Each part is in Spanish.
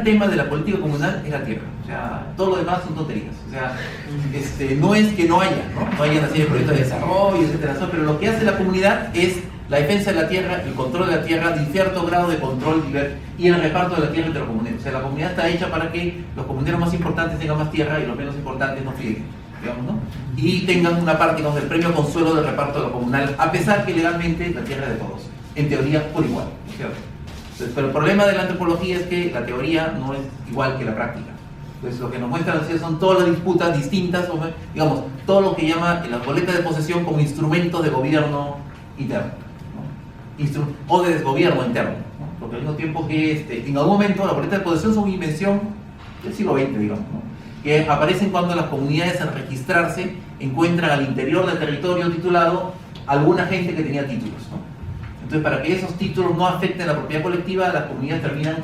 tema de la política comunal es la tierra. O sea, todo lo demás son tonterías. O sea, no es que no haya, ¿no? No haya una serie de proyectos de desarrollo, etcétera, pero lo que hace la comunidad es la defensa de la tierra, el control de la tierra, de cierto grado de control y el reparto de la tierra entre los comuneros. O sea, la comunidad está hecha para que los comuneros más importantes tengan más tierra y los menos importantes no frieguen, digamos, ¿no? Y tengan una parte, digamos, del premio consuelo del reparto de lo comunal, a pesar que legalmente la tierra es de todos, en teoría por igual, ¿cierto? Entonces, pero el problema de la antropología es que la teoría no es igual que la práctica. Entonces, lo que nos muestra la sociedad son todas las disputas distintas, digamos, todo lo que llama la boleta de posesión como instrumentos de gobierno interno, ¿no? O de desgobierno interno, ¿no? Porque al mismo tiempo que en algún momento la boleta de posesión son una invención del siglo XX, digamos, ¿no? Que aparecen cuando las comunidades al registrarse encuentran al interior del territorio titulado alguna gente que tenía títulos, ¿no? Entonces, para que esos títulos no afecten la propiedad colectiva, las comunidades terminan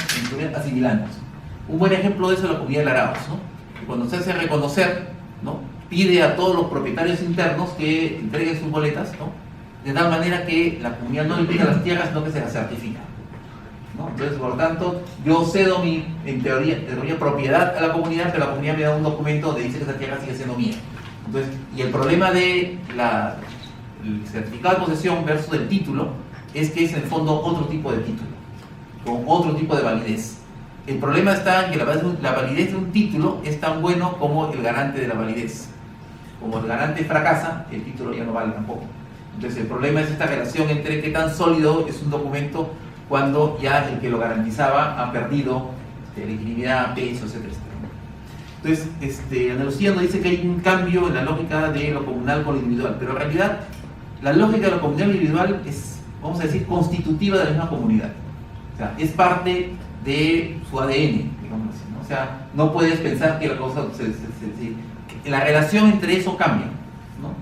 asimilándose. Un buen ejemplo de eso es la comunidad de Laraos, ¿no? Que cuando se hace reconocer, ¿no? Pide a todos los propietarios internos que entreguen sus boletas, ¿no? De tal manera que la comunidad no le pida las tierras, sino que se las certifica, ¿no? Entonces, por lo tanto, yo cedo mi, en teoría, propiedad a la comunidad, pero la comunidad me da un documento donde dice que esa tierra sigue siendo mía. Entonces, y el problema de el certificado de posesión versus el título es que es en el fondo otro tipo de título, con otro tipo de validez. El problema está en que la validez de un título es tan bueno como el garante de la validez. Como el garante fracasa, el título ya no vale tampoco. Entonces el problema es esta relación entre qué tan sólido es un documento cuando ya el que lo garantizaba ha perdido legitimidad, peso, etcétera. Entonces, Ana Lucía nos dice que hay un cambio en la lógica de lo comunal con lo individual, pero en realidad la lógica de lo comunal individual es, vamos a decir, constitutiva de la misma comunidad. O sea, es parte de su ADN, digamos así, ¿no? O sea, no puedes pensar que la cosa, que la relación entre eso cambia, ¿no?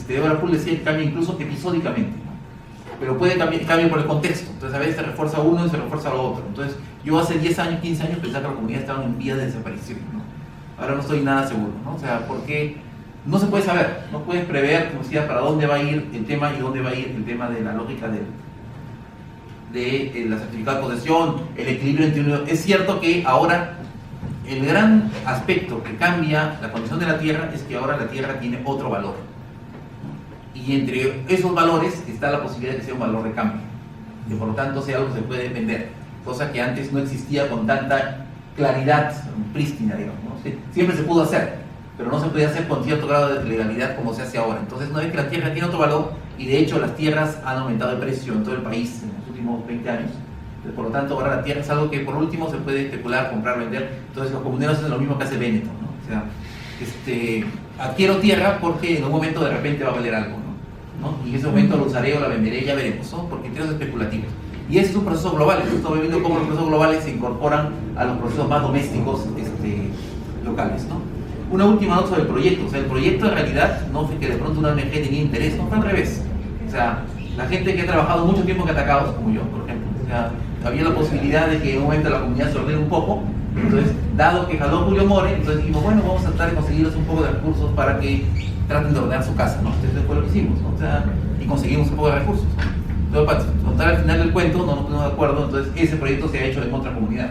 Débora Poole decía que cambia incluso episódicamente, ¿no? Pero puede cambiar por el contexto. Entonces a veces se refuerza uno y se refuerza lo otro. Entonces yo hace 10 años, 15 años pensaba que la comunidad estaba en vía de desaparición, ¿no? Ahora no estoy nada seguro, ¿no? O sea, porque no se puede saber, no puedes prever, como decía, para dónde va a ir el tema y dónde va a ir el tema de la lógica de la certificado de posesión, el equilibrio entre uno. Es cierto que ahora el gran aspecto que cambia la condición de la tierra es que ahora la tierra tiene otro valor, y entre esos valores está la posibilidad de que sea un valor de cambio, que por lo tanto sea algo que se puede vender, cosa que antes no existía con tanta claridad prístina, digamos, ¿no? Siempre se pudo hacer, pero no se podía hacer con cierto grado de legalidad como se hace ahora. Entonces no es que la tierra tiene otro valor, y de hecho las tierras han aumentado de precio en todo el país en los últimos 20 años. Entonces, por lo tanto, ahora la tierra es algo que por último se puede especular, comprar, vender. Entonces los comuneros hacen lo mismo que hace Benetton, ¿no? O sea, adquiero tierra porque en un momento de repente va a valer algo, ¿no? Y en ese momento lo usaré o la venderé, ya veremos, ¿no? Porque criterios especulativos. Y ese es un proceso global. Estamos viendo cómo los procesos globales se incorporan a los procesos más domésticos locales, ¿no? Una última nota sobre el proyecto. O sea, el proyecto en realidad no fue que de pronto una ONG tenía interés, no, fue al revés. O sea, la gente que ha trabajado mucho tiempo en Catacaos, como yo, por ejemplo, o sea, había la posibilidad de que en un momento la comunidad se ordene un poco. Entonces, dado que jaló Julio More, entonces dijimos, bueno, vamos a tratar de conseguirles un poco de recursos para que traten de ordenar su casa, ¿no? Entonces fue lo que hicimos, ¿no? O sea, y conseguimos un poco de recursos. Entonces, para contar al final del cuento, no nos pusimos de acuerdo, entonces ese proyecto se ha hecho en otra comunidad.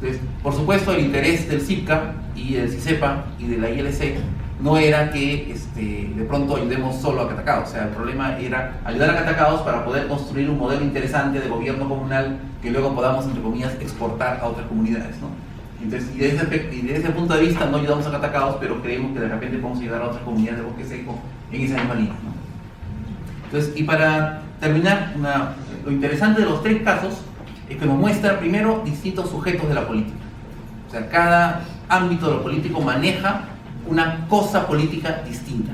Entonces, por supuesto, el interés del CIPCA y del CICEPA y de la ILC no era que de pronto ayudemos solo a Catacaos. O sea, el problema era ayudar a Catacaos para poder construir un modelo interesante de gobierno comunal que luego podamos, entre comillas, exportar a otras comunidades, ¿no? Entonces, y desde ese punto de vista no ayudamos a Catacaos, pero creemos que de repente podemos ayudar a otras comunidades de Bosque Seco en esa misma línea, ¿no? Entonces, y para terminar, lo interesante de los tres casos es que nos muestra primero distintos sujetos de la política. O sea, cada ámbito de lo político maneja una cosa política distinta,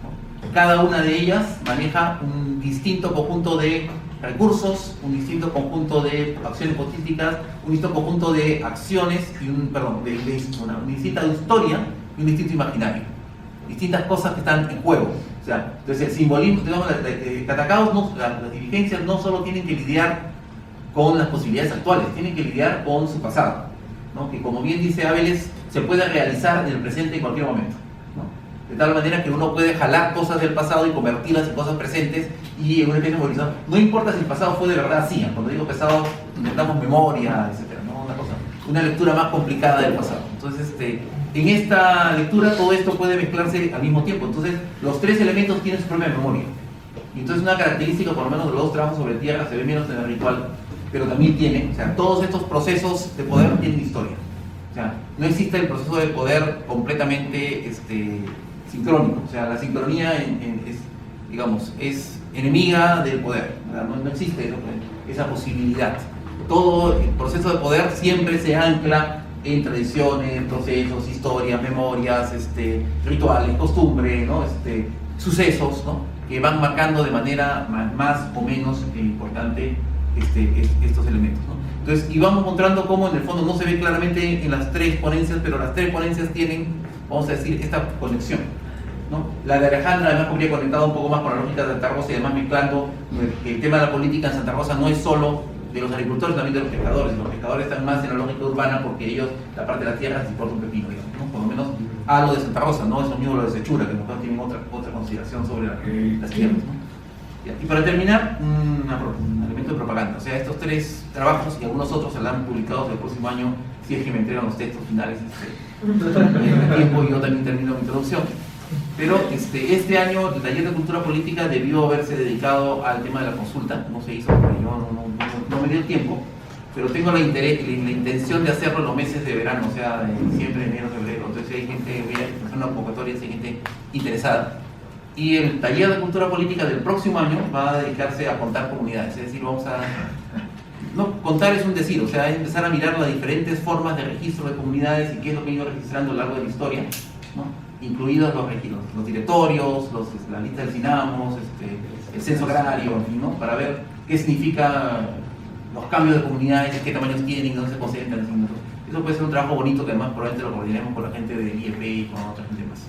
¿no? Cada una de ellas maneja un distinto conjunto de recursos, un distinto conjunto de acciones políticas, un distinto conjunto de acciones y una distinta historia y un distinto imaginario. Distintas cosas que están en juego. O sea, entonces el simbolismo, digamos, Catacaos, las dirigencias no solo tienen que lidiar con las posibilidades actuales, tienen que lidiar con su pasado, ¿no? Que como bien dice Ábeles, se puede realizar en el presente en cualquier momento, ¿no? De tal manera que uno puede jalar cosas del pasado y convertirlas en cosas presentes y en una especie de movilización. No importa si el pasado fue de verdad así, cuando digo pasado, intentamos memoria, etcétera, ¿no? Una cosa. una lectura más complicada del pasado. Entonces, en esta lectura todo esto puede mezclarse al mismo tiempo. Entonces, los tres elementos tienen su propia memoria. Y entonces una característica, por lo menos de los dos trabajos sobre tierra, se ve menos en el ritual, pero también tiene, o sea, todos estos procesos de poder tienen historia. O sea, no existe el proceso de poder completamente sincrónico. O sea, la sincronía es, digamos, es enemiga del poder. No existe esa posibilidad. Todo el proceso de poder siempre se ancla en tradiciones, procesos, historias, memorias, rituales, costumbres, ¿no? Sucesos, ¿no? Que van marcando de manera más o menos importante estos elementos, ¿no? Entonces, y vamos encontrando cómo en el fondo no se ve claramente en las tres ponencias, pero las tres ponencias tienen, vamos a decir, esta conexión, ¿no? La de Alejandra además habría conectado un poco más con la lógica de Santa Rosa y además mezclando que el tema de la política en Santa Rosa no es solo de los agricultores, también de los pescadores. Los pescadores están más en la lógica urbana porque ellos, la parte de la tierra, les importa un pepino, digamos, ¿no? Por lo menos a lo de Santa Rosa, no es lo mismo lo de Sechura, que mejor tienen otra consideración sobre las tierras, ¿no? Y para terminar, un elemento de propaganda. O sea, estos tres trabajos y algunos otros serán publicados el próximo año, si es que me entregan los textos finales en tiempo, y yo también termino mi introducción. Pero este año el taller de cultura política debió haberse dedicado al tema de la consulta, no se hizo porque yo no me dio el tiempo, pero tengo la intención de hacerlo en los meses de verano, o sea, de diciembre, enero, febrero. Entonces, si hay gente, voy a hacer una convocatoria, si hay gente interesada. Y el taller de cultura política del próximo año va a dedicarse a contar comunidades, es decir, vamos a... No, contar es un decir, o sea, empezar a mirar las diferentes formas de registro de comunidades y qué es lo que he ido registrando a lo largo de la historia, ¿no? Incluidos los directorios, la lista del CINAMOS, el censo agrario, ¿no? Para ver qué significa los cambios de comunidades, qué tamaños tienen, dónde se concentran. Eso puede ser un trabajo bonito que además probablemente lo coordinemos con la gente del IEP y con otra gente más.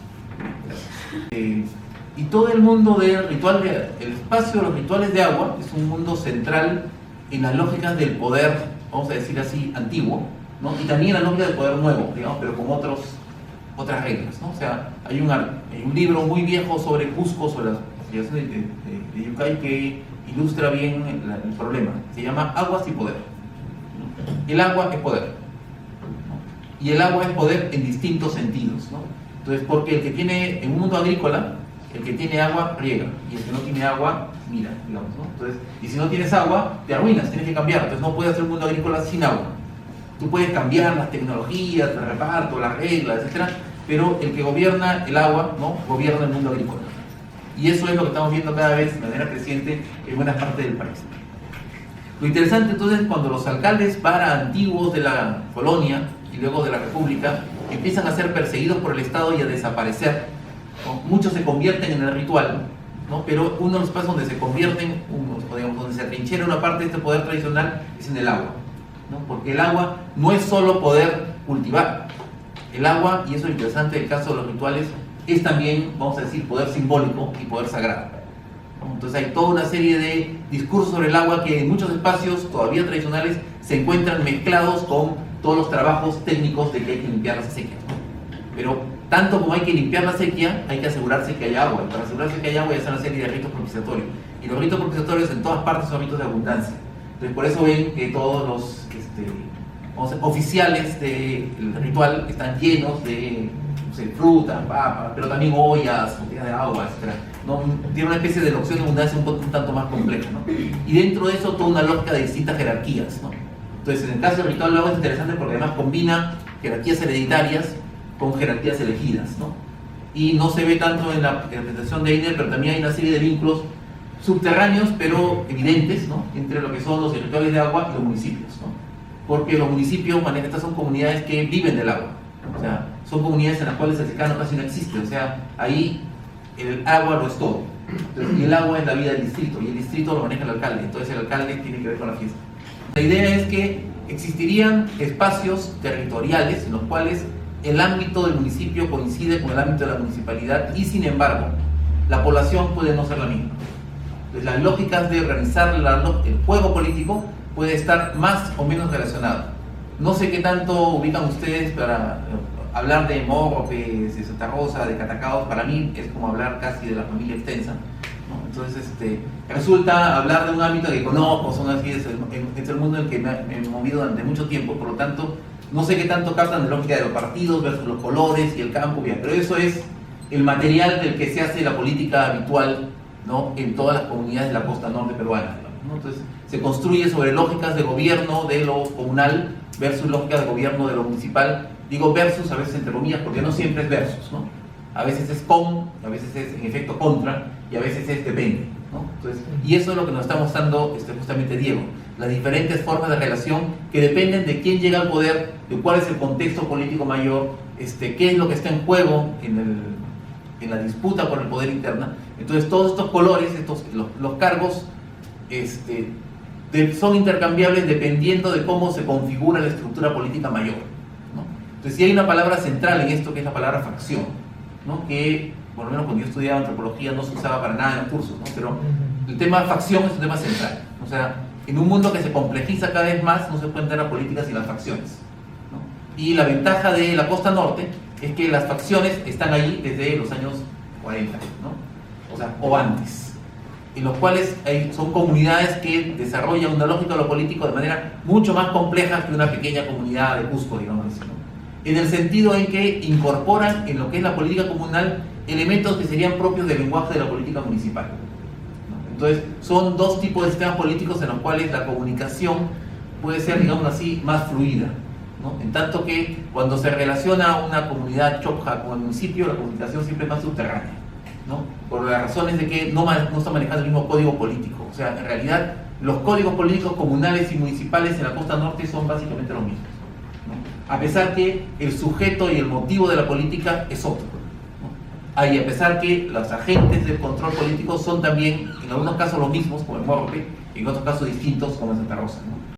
Y todo el mundo del ritual, el espacio de los rituales de agua es un mundo central en las lógicas del poder, vamos a decir así, antiguo, ¿no? Y también en la lógica del poder nuevo, digamos, pero con otras reglas, ¿no? O sea, hay un libro muy viejo sobre Cusco, sobre las investigaciones de Yucay, que ilustra bien el problema. Se llama Aguas y Poder. El agua es poder, ¿no? Y el agua es poder en distintos sentidos, ¿no? Entonces, porque el que tiene, en un mundo agrícola, el que tiene agua riega, y el que no tiene agua mira, digamos, ¿no? Entonces, y si no tienes agua, te arruinas, tienes que cambiar. Entonces no puedes hacer un mundo agrícola sin agua. Tú puedes cambiar las tecnologías, el reparto, las reglas, etcétera, pero el que gobierna el agua, ¿no? Gobierna el mundo agrícola. Y eso es lo que estamos viendo cada vez de manera creciente en buenas partes del país. Lo interesante entonces es cuando los alcaldes para antiguos de la colonia y luego de la república empiezan a ser perseguidos por el Estado y a desaparecer, ¿no? Muchos se convierten en el ritual, ¿no? Pero uno de los pasos donde se convierten, digamos, donde se atrinchera una parte de este poder tradicional es en el agua, ¿no? Porque el agua no es solo poder cultivar. El agua, y eso es interesante en el caso de los rituales, es también, vamos a decir, poder simbólico y poder sagrado, ¿no? Entonces hay toda una serie de discursos sobre el agua que en muchos espacios todavía tradicionales se encuentran mezclados con todos los trabajos técnicos de que hay que limpiar las sequías, ¿no? Pero tanto como hay que limpiar la sequía, hay que asegurarse que haya agua. Y para asegurarse que haya agua hay que hacer una serie de ritos propiciatorios. Y los ritos propiciatorios en todas partes son ritos de abundancia. Entonces por eso ven que todos los oficiales del ritual están llenos de, no sé, fruta, papa, pero también ollas, botellas de agua, etc. ¿No? Tiene una especie de noción de abundancia un tanto más compleja, ¿no? Y dentro de eso toda una lógica de distintas jerarquías, ¿no? Entonces en el caso del ritual del agua es interesante porque además combina jerarquías hereditarias con jerarquías elegidas, ¿no? Y no se ve tanto en la representación de Einer, pero también hay una serie de vínculos subterráneos, pero evidentes, ¿no? Entre lo que son los rituales de agua y los municipios, ¿no? Porque los municipios, estas son comunidades que viven del agua, o sea, son comunidades en las cuales el secano casi no existe, o sea, ahí el agua lo es todo. Entonces, y el agua es la vida del distrito, y el distrito lo maneja el alcalde, entonces el alcalde tiene que ver con la fiesta. La idea es que existirían espacios territoriales en los cuales el ámbito del municipio coincide con el ámbito de la municipalidad y sin embargo la población puede no ser la misma. Entonces las lógicas de organizar el juego político puede estar más o menos relacionado. No sé qué tanto ubican ustedes para hablar de Morropes, de Santa Rosa, de Catacaos. Para mí es como hablar casi de la familia extensa, ¿no? Entonces resulta hablar de un ámbito que conozco, son así, es el mundo en el que me he movido durante mucho tiempo, por lo tanto No sé qué tanto captan de lógica de los partidos versus los colores y el campo, bien, pero eso es el material del que se hace la política habitual, ¿no?, en todas las comunidades de la costa norte peruana, ¿no? Entonces, se construye sobre lógicas de gobierno de lo comunal versus lógicas de gobierno de lo municipal. Digo versus a veces entre comillas porque no siempre es versus, ¿no? A veces es con, a veces es en efecto contra y a veces es depende, ¿no? Entonces, y eso es lo que nos está mostrando justamente Diego, las diferentes formas de relación que dependen de quién llega al poder, de cuál es el contexto político mayor, qué es lo que está en juego en la disputa por el poder interna. Entonces todos estos colores, los cargos, son intercambiables dependiendo de cómo se configura la estructura política mayor, ¿no? Entonces sí hay una palabra central en esto que es la palabra facción, ¿no?, que por lo menos cuando yo estudiaba antropología no se usaba para nada en los cursos, ¿no?, pero el tema facción es un tema central. O sea, en un mundo que se complejiza cada vez más no se pueden dar las políticas sin las facciones, ¿no? Y la ventaja de la costa norte es que las facciones están ahí desde los años 40, ¿no? O sea, o antes, en los cuales son comunidades que desarrollan una lógica de lo político de manera mucho más compleja que una pequeña comunidad de Cusco, digamos así, ¿no?, en el sentido en que incorporan en lo que es la política comunal elementos que serían propios del lenguaje de la política municipal, ¿no? Entonces, son dos tipos de sistemas políticos en los cuales la comunicación puede ser, digamos así, más fluida, ¿no? En tanto que cuando se relaciona una comunidad chokja con el municipio, la comunicación siempre es más subterránea, ¿no?, por las razones de que no está manejando el mismo código político. O sea, en realidad los códigos políticos comunales y municipales en la costa norte son básicamente los mismos, ¿no?, a pesar que el sujeto y el motivo de la política es otro, ¿no? Y a pesar que los agentes del control político son también en algunos casos los mismos, como en Morrope, y en otros casos distintos, como en Santa Rosa, ¿no?